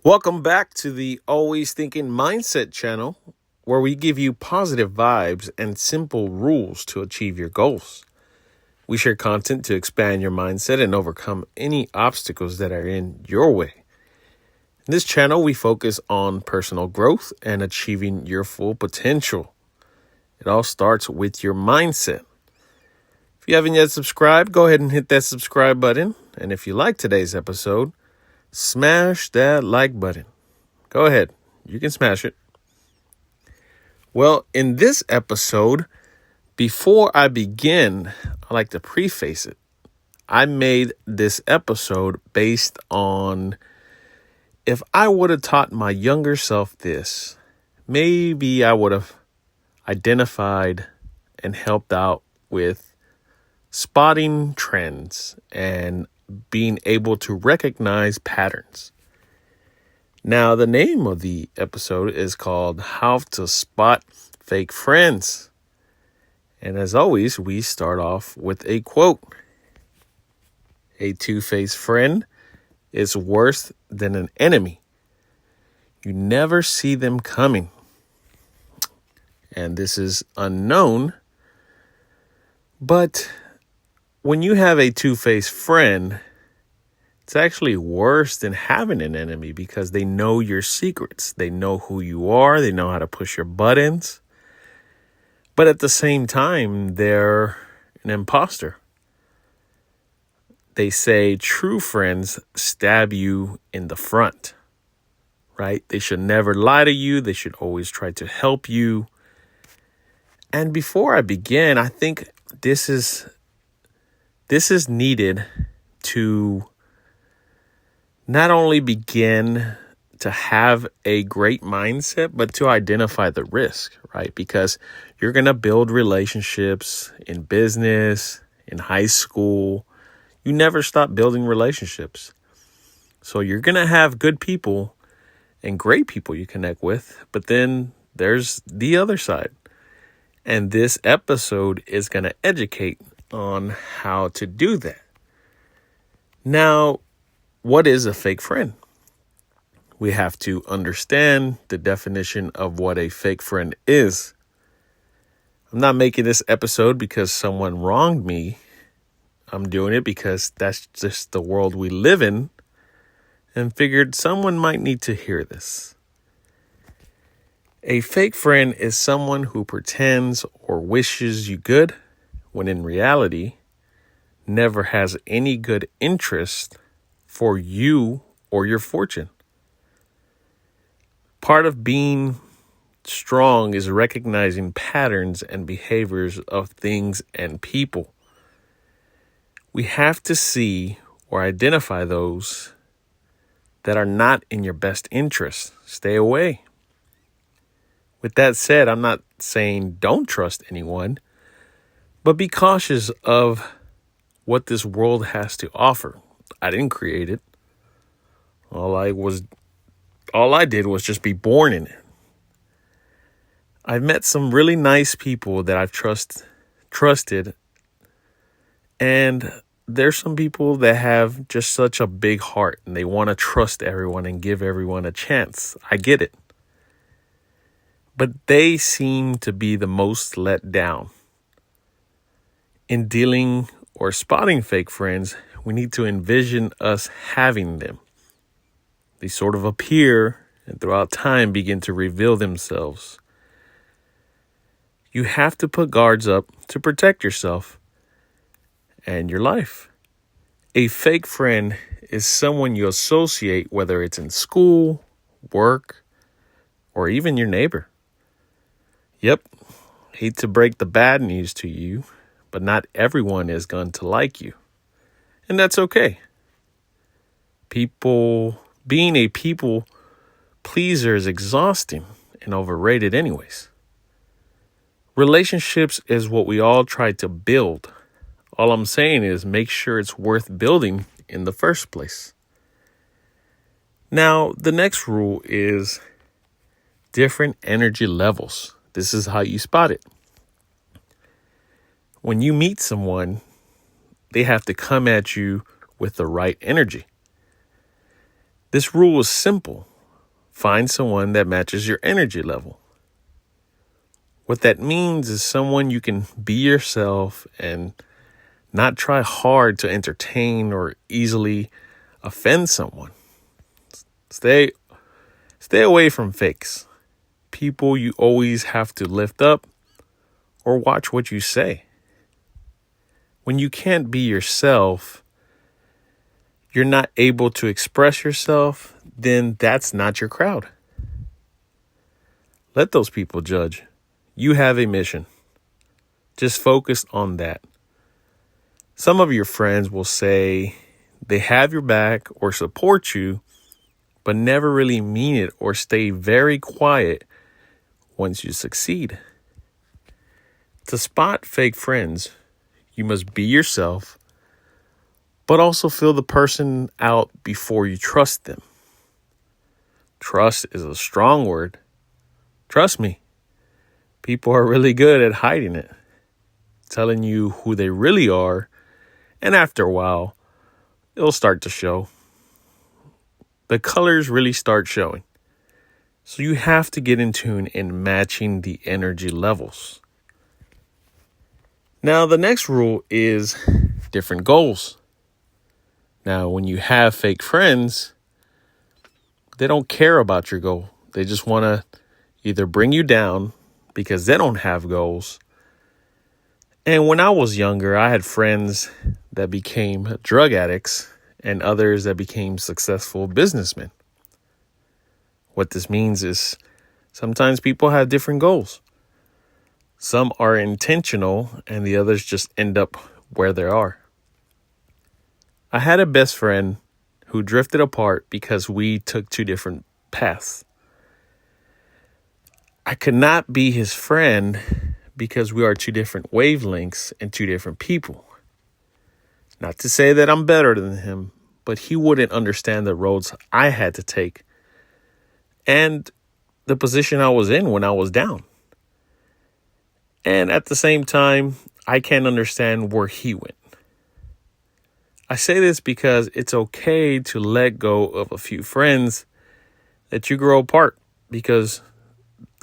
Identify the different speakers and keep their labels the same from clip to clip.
Speaker 1: Welcome back to the Always Thinking Mindset channel, where we give you positive vibes and simple rules to achieve your goals. We share content to expand your mindset and overcome any obstacles that are in your way. In this channel, we focus on personal growth and achieving your full potential. It all starts with your mindset. If you haven't yet subscribed, go ahead and hit that subscribe button. And if you like today's episode, smash that like button. Go ahead. You can smash it. Well, in this episode, before I begin, I like to preface it. I made this episode based on if I would have taught my younger self this, maybe I would have identified and helped out with spotting trends and being able to recognize patterns. Now, the name of the episode is called How to Spot Fake Friends. And as always, we start off with a quote. A two-faced friend is worse than an enemy. You never see them coming. And this is unknown. But when you have a two-faced friend, it's actually worse than having an enemy because they know your secrets. They know who you are. They know how to push your buttons. But at the same time, they're an imposter. They say true friends stab you in the front, right? They should never lie to you. They should always try to help you. And before I begin, I think this is needed to not only begin to have a great mindset, but to identify the risk, right? Because you're going to build relationships in business, in high school. You never stop building relationships. So you're going to have good people and great people you connect with, but then there's the other side. And this episode is going to educate on how to do that. Now, what is a fake friend? We have to understand the definition of what a fake friend is. I'm not making this episode because someone wronged me. I'm doing it because that's just the world we live in and figured someone might need to hear this. A fake friend is someone who pretends or wishes you good when in reality never has any good interest for you or your fortune. Part of being strong is recognizing patterns and behaviors of things and people. We have to see or identify those that are not in your best interest. Stay away. With that said, I'm not saying don't trust anyone, but be cautious of what this world has to offer. I didn't create it. All I did was just be born in it. I've met some really nice people that I've trusted. And there's some people that have just such a big heart and they want to trust everyone and give everyone a chance. I get it. But they seem to be the most let down. In dealing or spotting fake friends, we need to envision us having them. They sort of appear and throughout time begin to reveal themselves. You have to put guards up to protect yourself and your life. A fake friend is someone you associate, whether it's in school, work, or even your neighbor. Yep, hate to break the bad news to you, but not everyone is going to like you. And that's okay. Being a people pleaser is exhausting and overrated anyways. Relationships is what we all try to build. All I'm saying is make sure it's worth building in the first place. Now, the next rule is different energy levels. This is how you spot it. When you meet someone, they have to come at you with the right energy. This rule is simple. find someone that matches your energy level. What that means is someone you can be yourself and not try hard to entertain or easily offend someone. Stay away from fakes. People you always have to lift up or watch what you say. When you can't be yourself, you're not able to express yourself, then that's not your crowd. Let those people judge. You have a mission. Just focus on that. Some of your friends will say they have your back or support you, but never really mean it or stay very quiet once you succeed. To spot fake friends, you must be yourself, but also feel the person out before you trust them. Trust is a strong word. Trust me, people are really good at hiding it, telling you who they really are, and after a while, it'll start to show. The colors really start showing. So you have to get in tune in matching the energy levels. Now, the next rule is different goals. Now, when you have fake friends, they don't care about your goal. They just want to either bring you down because they don't have goals. And when I was younger, I had friends that became drug addicts and others that became successful businessmen. What this means is sometimes people have different goals. Some are intentional and the others just end up where they are. I had a best friend who drifted apart because we took two different paths. I could not be his friend because we are two different wavelengths and two different people. Not to say that I'm better than him, but he wouldn't understand the roads I had to take and the position I was in when I was down. And at the same time, I can't understand where he went. I say this because it's okay to let go of a few friends that you grow apart, because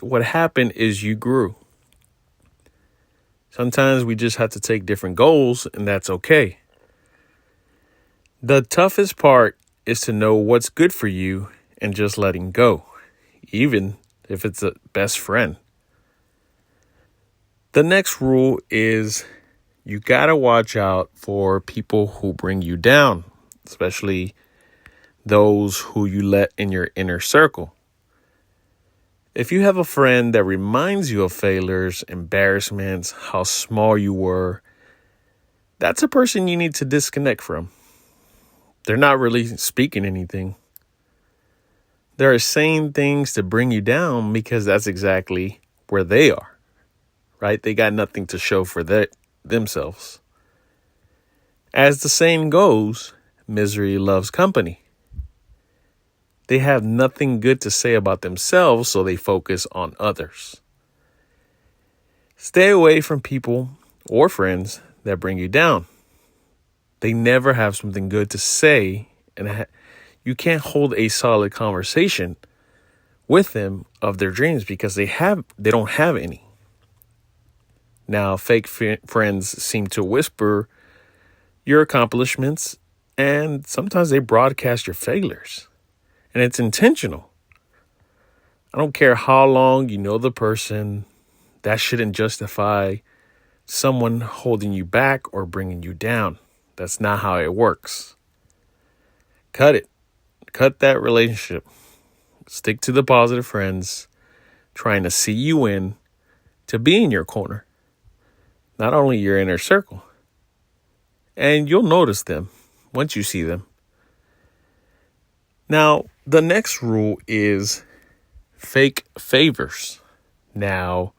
Speaker 1: what happened is you grew. Sometimes we just have to take different goals, and that's okay. The toughest part is to know what's good for you and just letting go, even if it's a best friend. The next rule is you got to watch out for people who bring you down, especially those who you let in your inner circle. If you have a friend that reminds you of failures, embarrassments, how small you were, that's a person you need to disconnect from. They're not really speaking anything. They're saying things to bring you down because that's exactly where they are, right? They got nothing to show for themselves. As the saying goes, misery loves company. They have nothing good to say about themselves, so they focus on others. Stay away from people or friends that bring you down. They never have something good to say, and you can't hold a solid conversation with them of their dreams because they don't have any. Now, fake friends seem to whisper your accomplishments, and sometimes they broadcast your failures. And it's intentional. I don't care how long you know the person, that shouldn't justify someone holding you back or bringing you down. That's not how it works. Cut it. Cut that relationship. Stick to the positive friends trying to see you win, to be in your corner, not only your inner circle. And you'll notice them once you see them. Now, the next rule is fake favors. Now,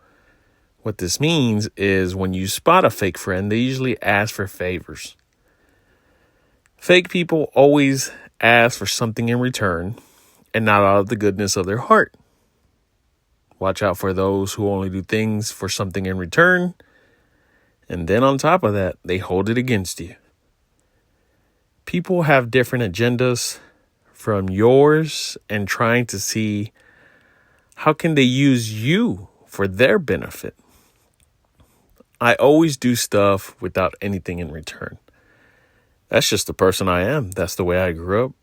Speaker 1: what this means is when you spot a fake friend, they usually ask for favors. Fake people always ask for something in return and not out of the goodness of their heart. Watch out for those who only do things for something in return. And then on top of that, they hold it against you. People have different agendas from yours and trying to see how can they use you for their benefit. I always do stuff without anything in return. That's just the person I am. That's the way I grew up.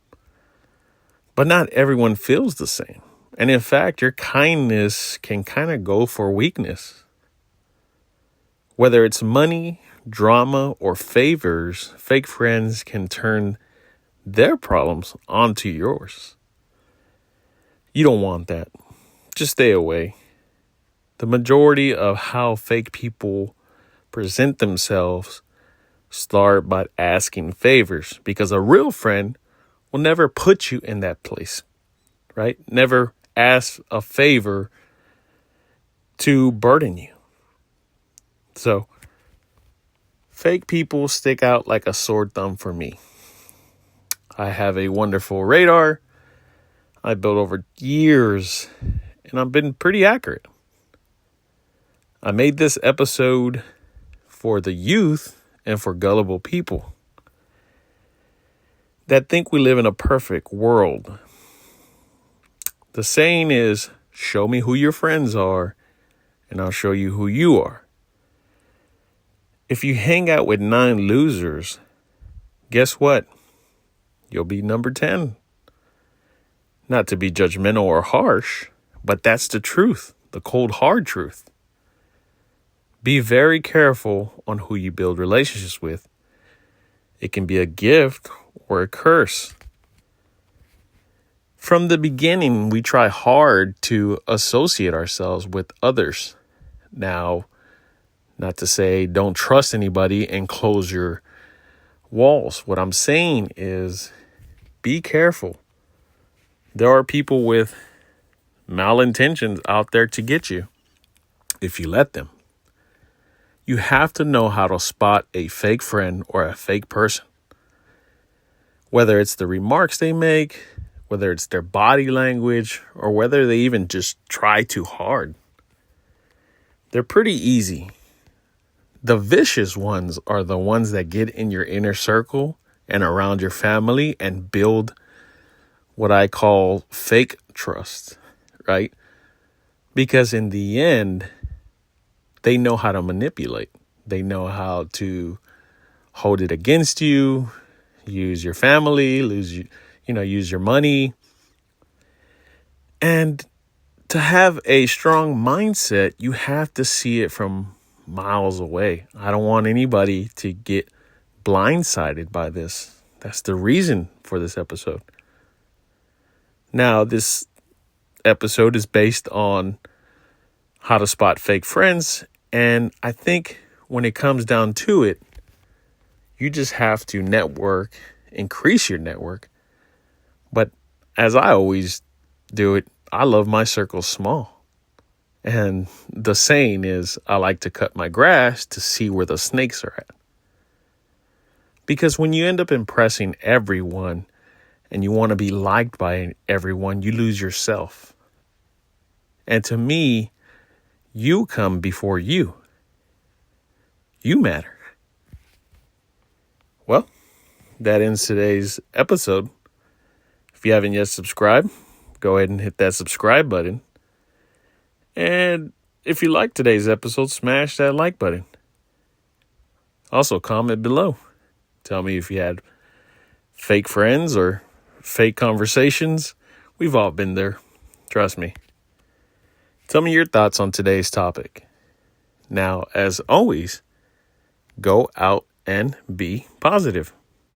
Speaker 1: But not everyone feels the same. And in fact, your kindness can kind of go for weakness. Whether it's money, drama, or favors, fake friends can turn their problems onto yours. You don't want that. Just stay away. The majority of how fake people present themselves start by asking favors, because a real friend will never put you in that place, right? Never ask a favor to burden you. So fake people stick out like a sore thumb for me. I have a wonderful radar I built over years, and I've been pretty accurate. I made this episode for the youth and for gullible people that think we live in a perfect world. The saying is, show me who your friends are, and I'll show you who you are. If you hang out with 9 losers, guess what? You'll be number 10. Not to be judgmental or harsh, but that's the truth, the cold, hard truth. Be very careful on who you build relationships with. It can be a gift or a curse. From the beginning, we try hard to associate ourselves with others. Now, not to say don't trust anybody and close your walls. What I'm saying is be careful. There are people with malintentions out there to get you if you let them. You have to know how to spot a fake friend or a fake person. Whether it's the remarks they make, whether it's their body language, or whether they even just try too hard. They're pretty easy. The vicious ones are the ones that get in your inner circle and around your family and build what I call fake trust, right? Because in the end, they know how to manipulate. They know how to hold it against you, use your family, use your money. And to have a strong mindset, you have to see it from miles away. I don't want anybody to get blindsided by this. That's the reason for this episode. Now, this episode is based on how to spot fake friends. And I think when it comes down to it, you just have to network, increase your network. But as I always do it, I love my circle small. And the saying is, I like to cut my grass to see where the snakes are at. Because when you end up impressing everyone and you want to be liked by everyone, you lose yourself. And to me, you come before you. You matter. Well, that ends today's episode. If you haven't yet subscribed, go ahead and hit that subscribe button. And if you like today's episode, smash that like button. Also, comment below. Tell me if you had fake friends or fake conversations. We've all been there. Trust me. Tell me your thoughts on today's topic. Now, as always, go out and be positive.